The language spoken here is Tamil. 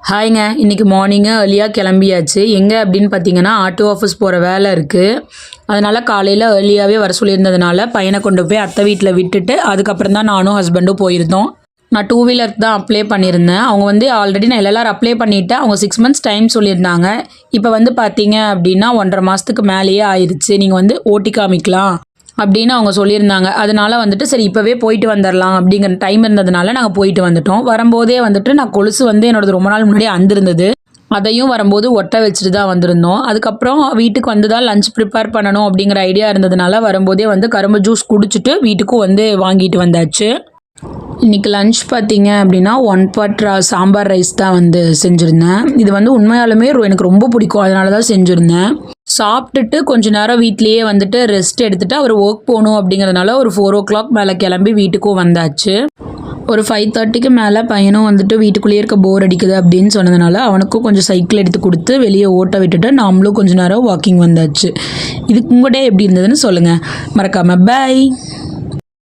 ஹாய்ங்க. இன்றைக்கி மார்னிங்கு ஏர்லியாக கிளம்பியாச்சு. எங்கே அப்படின்னு பார்த்தீங்கன்னா, ஆட்டோ ஆஃபீஸ் போகிற வேலை இருக்குது. அதனால் காலையில் ஏர்லியாகவே வர சொல்லியிருந்ததுனால பையனை கொண்டு போய் அத்தை வீட்டில் விட்டுட்டு அதுக்கப்புறம் தான் நானும் ஹஸ்பண்டும் போயிருந்தோம். நான் 2 வீலருக்கு தான் அப்ளை பண்ணியிருந்தேன். அவங்க ஆல்ரெடி நான் எல்எல்ஆர் அப்ளை பண்ணிவிட்டேன். அவங்க 6 மந்த்ஸ் டைம் சொல்லியிருந்தாங்க. இப்போ பார்த்தீங்க அப்படின்னா 1.5 மாதத்துக்கு மேலேயே ஆயிடுச்சு. நீங்கள் ஓட்டி காமிக்கலாம் அப்படின்னு அவங்க சொல்லியிருந்தாங்க. அதனால சரி இப்போவே போயிட்டு வந்துடலாம் அப்படிங்கிற டைம் இருந்ததுனால நாங்கள் போயிட்டு வந்துட்டோம். வரும்போதே நான் கொலுசு என்னோடது ரொம்ப நாள் முன்னாடியே வந்திருந்தது. அதையும் வரும்போது ஒட்ட வச்சுட்டு தான் வந்திருந்தோம். அதுக்கப்புறம் வீட்டுக்கு வந்து தான் லஞ்ச் ப்ரிப்பேர் பண்ணணும் அப்படிங்கிற ஐடியா இருந்ததுனால வரும்போதே கரும்பு ஜூஸ் குடிச்சிட்டு வீட்டுக்கும் வாங்கிட்டு வந்தாச்சு. இன்றைக்கி லன்ச் பார்த்தீங்க அப்படின்னா 1 பாட் சாம்பார் ரைஸ் தான் செஞ்சுருந்தேன். இது உண்மையாலுமே எனக்கு ரொம்ப பிடிக்கும். அதனால தான் செஞ்சுருந்தேன். சாப்பிட்டுட்டு கொஞ்ச நேரம் வீட்லேயே ரெஸ்ட் எடுத்துகிட்டு அவர் ஒர்க் போகணும் அப்படிங்கிறதுனால ஒரு 4 o'clock மேலே கிளம்பி வீட்டுக்கும் வந்தாச்சு. ஒரு 5:30க்கு மேலே பையனும் வீட்டுக்குள்ளேயே இருக்க போர் அடிக்குது அப்படின்னு சொன்னதுனால அவனுக்கும் கொஞ்சம் சைக்கிள் எடுத்து கொடுத்து வெளியே ஓட்ட விட்டுட்டு நாமளும் கொஞ்சம் நேரம் வாக்கிங் வந்தாச்சு. இதுக்கு உங்கள்கிட்ட எப்படி இருந்ததுன்னு சொல்லுங்கள். மறக்காமல் பாய்.